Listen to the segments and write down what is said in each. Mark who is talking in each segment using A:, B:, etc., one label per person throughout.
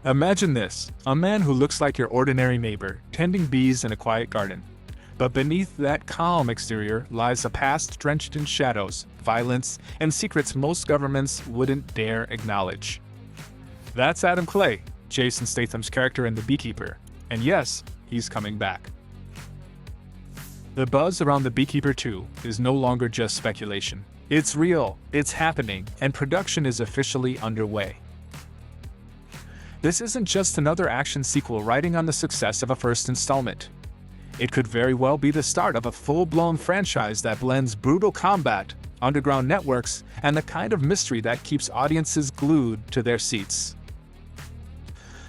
A: Imagine this, a man who looks like your ordinary neighbor, tending bees in a quiet garden. But beneath that calm exterior lies a past drenched in shadows, violence, and secrets most governments wouldn't dare acknowledge. That's Adam Clay, Jason Statham's character in The Beekeeper, and yes, he's coming back. The buzz around The Beekeeper 2 is no longer just speculation. It's real, it's happening, and production is officially underway. This isn't just another action sequel riding on the success of a first installment. It could very well be the start of a full-blown franchise that blends brutal combat, underground networks, and the kind of mystery that keeps audiences glued to their seats.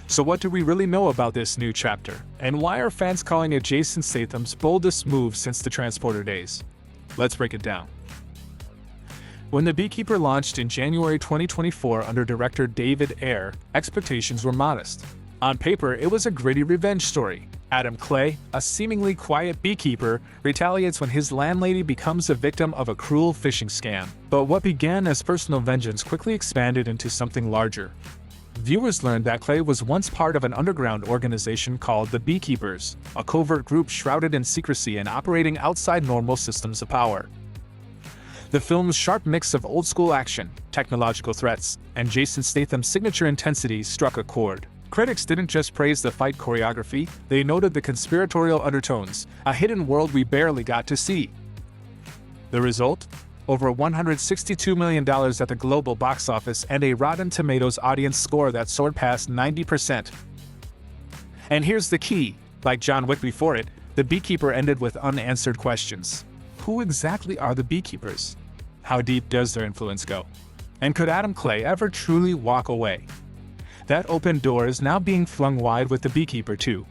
A: So what do we really know about this new chapter, and why are fans calling it Jason Statham's boldest move since the Transporter days? Let's break it down. When The Beekeeper launched in January 2024 under director David Ayer, expectations were modest. On paper, it was a gritty revenge story. Adam Clay, a seemingly quiet beekeeper, retaliates when his landlady becomes a victim of a cruel phishing scam. But what began as personal vengeance quickly expanded into something larger. Viewers learned that Clay was once part of an underground organization called the Beekeepers, a covert group shrouded in secrecy and operating outside normal systems of power. The film's sharp mix of old-school action, technological threats, and Jason Statham's signature intensity struck a chord. Critics didn't just praise the fight choreography, they noted the conspiratorial undertones, a hidden world we barely got to see. The result? Over $162 million at the global box office and a Rotten Tomatoes audience score that soared past 90%. And here's the key, like John Wick before it, The Beekeeper ended with unanswered questions. Who exactly are the Beekeepers? How deep does their influence go? And could Adam Clay ever truly walk away? That open door is now being flung wide with The Beekeeper 2.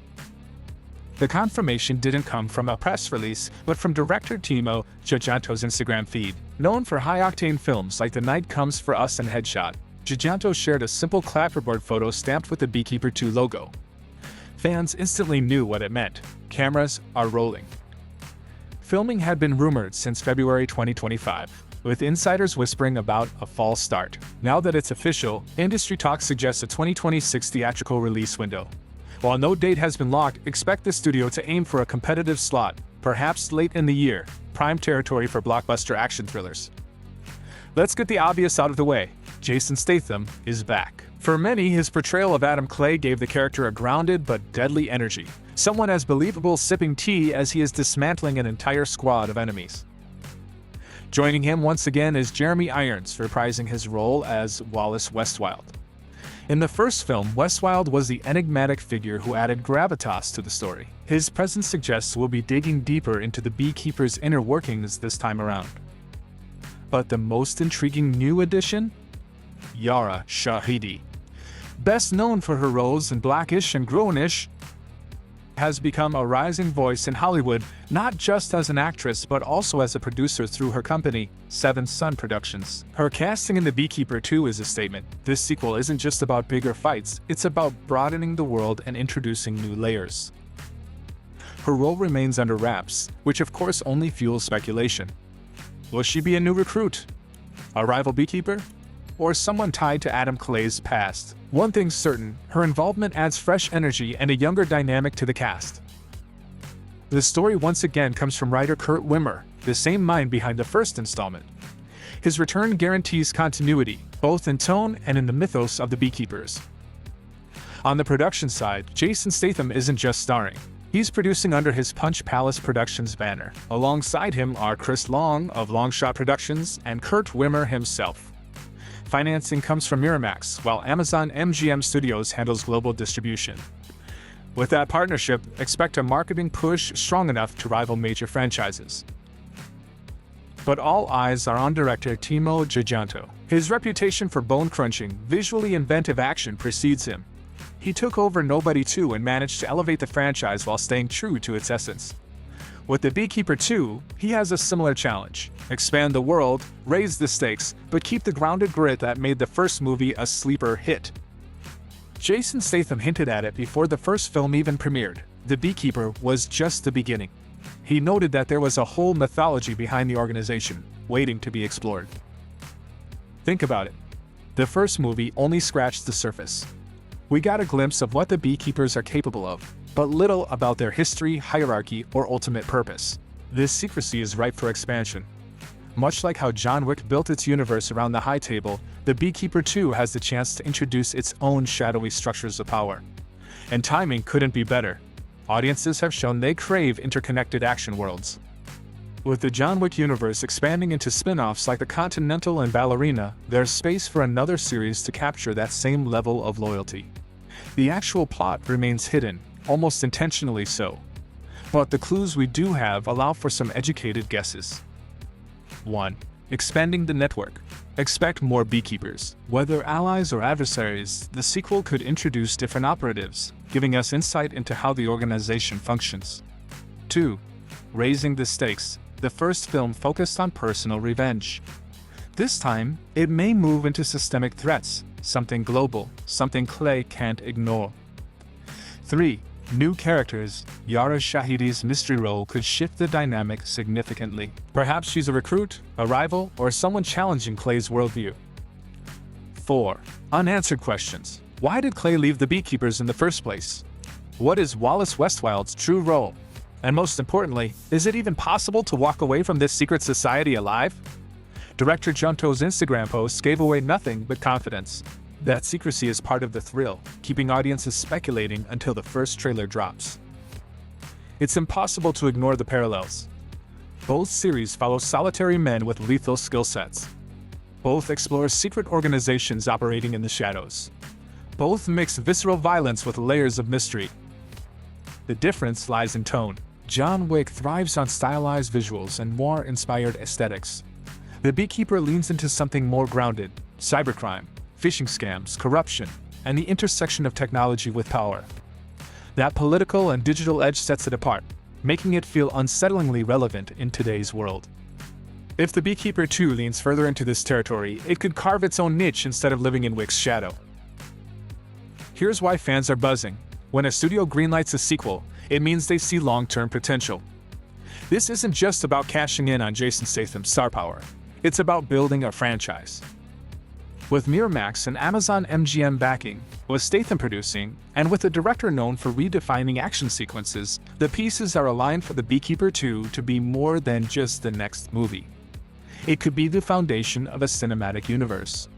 A: The confirmation didn't come from a press release, but from director Timo Tjahjanto's Instagram feed. Known for high-octane films like The Night Comes for Us and Headshot, Tjahjanto shared a simple clapperboard photo stamped with the Beekeeper 2 logo. Fans instantly knew what it meant. Cameras are rolling. Filming had been rumored since February 2025, with insiders whispering about a fall start. Now that it's official, industry talk suggests a 2026 theatrical release window. While no date has been locked, expect the studio to aim for a competitive slot, perhaps late in the year, prime territory for blockbuster action thrillers. Let's get the obvious out of the way. Jason Statham is back. For many, his portrayal of Adam Clay gave the character a grounded but deadly energy. Someone as believable sipping tea as he is dismantling an entire squad of enemies. Joining him once again is Jeremy Irons, reprising his role as Wallace Westwild. In the first film, Westwild was the enigmatic figure who added gravitas to the story. His presence suggests we'll be digging deeper into the Beekeeper's inner workings this time around. But the most intriguing new addition? Yara Shahidi. Best known for her roles in Blackish and Grownish, has become a rising voice in Hollywood, not just as an actress but also as a producer through her company, Seven Sun Productions. Her casting in The Beekeeper 2 is a statement. This sequel isn't just about bigger fights, it's about broadening the world and introducing new layers. Her role remains under wraps, which of course only fuels speculation. Will she be a new recruit? A rival beekeeper? Or someone tied to Adam Clay's past? One thing's certain, her involvement adds fresh energy and a younger dynamic to the cast. The story once again comes from writer Kurt Wimmer, the same mind behind the first installment. His return guarantees continuity, both in tone and in the mythos of the Beekeepers. On the production side, Jason Statham isn't just starring. He's producing under his Punch Palace Productions banner. Alongside him are Chris Long of Longshot Productions and Kurt Wimmer himself. Financing comes from Miramax, while Amazon MGM Studios handles global distribution. With that partnership, expect a marketing push strong enough to rival major franchises. But all eyes are on director Timo Tjahjanto. His reputation for bone-crunching, visually inventive action precedes him. He took over Nobody 2 and managed to elevate the franchise while staying true to its essence. With The Beekeeper 2, he has a similar challenge. Expand the world, raise the stakes, but keep the grounded grit that made the first movie a sleeper hit. Jason Statham hinted at it before the first film even premiered. The Beekeeper was just the beginning. He noted that there was a whole mythology behind the organization, waiting to be explored. Think about it. The first movie only scratched the surface. We got a glimpse of what the Beekeepers are capable of, but little about their history, hierarchy, or ultimate purpose. This secrecy is ripe for expansion. Much like how John Wick built its universe around the High Table, the Beekeeper 2 has the chance to introduce its own shadowy structures of power. And timing couldn't be better. Audiences have shown they crave interconnected action worlds. With the John Wick universe expanding into spin-offs like the Continental and Ballerina, there's space for another series to capture that same level of loyalty. The actual plot remains hidden, almost intentionally so. But the clues we do have allow for some educated guesses. 1. Expanding the network. Expect more Beekeepers. Whether allies or adversaries, the sequel could introduce different operatives, giving us insight into how the organization functions. 2. Raising the stakes. The first film focused on personal revenge. This time, it may move into systemic threats, something global, something Clay can't ignore. 3. New characters. Yara Shahidi's mystery role could shift the dynamic significantly. Perhaps she's a recruit, a rival, or someone challenging Clay's worldview. 4. Unanswered questions. Why did Clay leave the Beekeepers in the first place? What is Wallace Westwild's true role? And most importantly, is it even possible to walk away from this secret society alive? Director Tjahjanto's Instagram posts gave away nothing but confidence. That secrecy is part of the thrill, keeping audiences speculating until the first trailer drops. It's impossible to ignore the parallels. Both series follow solitary men with lethal skill sets. Both explore secret organizations operating in the shadows. Both mix visceral violence with layers of mystery. The difference lies in tone. John Wick thrives on stylized visuals and more inspired aesthetics. The Beekeeper leans into something more grounded: cybercrime, phishing scams, corruption, and the intersection of technology with power. That political and digital edge sets it apart, making it feel unsettlingly relevant in today's world. If the Beekeeper 2 leans further into this territory, it could carve its own niche instead of living in Wick's shadow. Here's why fans are buzzing. When a studio greenlights a sequel, it means they see long-term potential. This isn't just about cashing in on Jason Statham's star power. It's about building a franchise. With Miramax and Amazon MGM backing, with Statham producing, and with a director known for redefining action sequences, the pieces are aligned for the Beekeeper 2 to be more than just the next movie. It could be the foundation of a cinematic universe.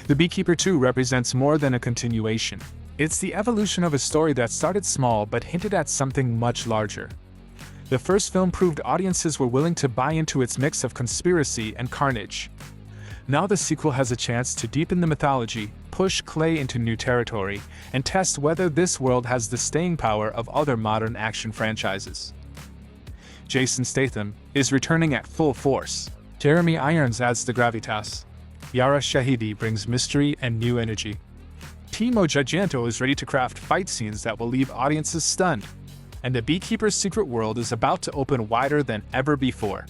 A: The Beekeeper 2 represents more than a continuation. It's the evolution of a story that started small but hinted at something much larger. The first film proved audiences were willing to buy into its mix of conspiracy and carnage. Now the sequel has a chance to deepen the mythology, push Clay into new territory, and test whether this world has the staying power of other modern action franchises. Jason Statham is returning at full force. Jeremy Irons adds the gravitas. Yara Shahidi brings mystery and new energy. Timo Tjahjanto is ready to craft fight scenes that will leave audiences stunned. And the Beekeeper's secret world is about to open wider than ever before.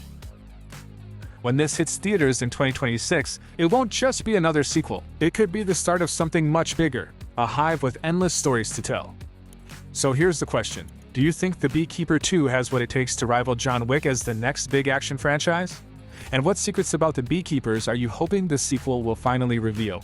A: When this hits theaters in 2026, it won't just be another sequel. It could be the start of something much bigger, a hive with endless stories to tell. So here's the question. Do you think the Beekeeper 2 has what it takes to rival John Wick as the next big action franchise? And what secrets about the Beekeepers are you hoping the sequel will finally reveal?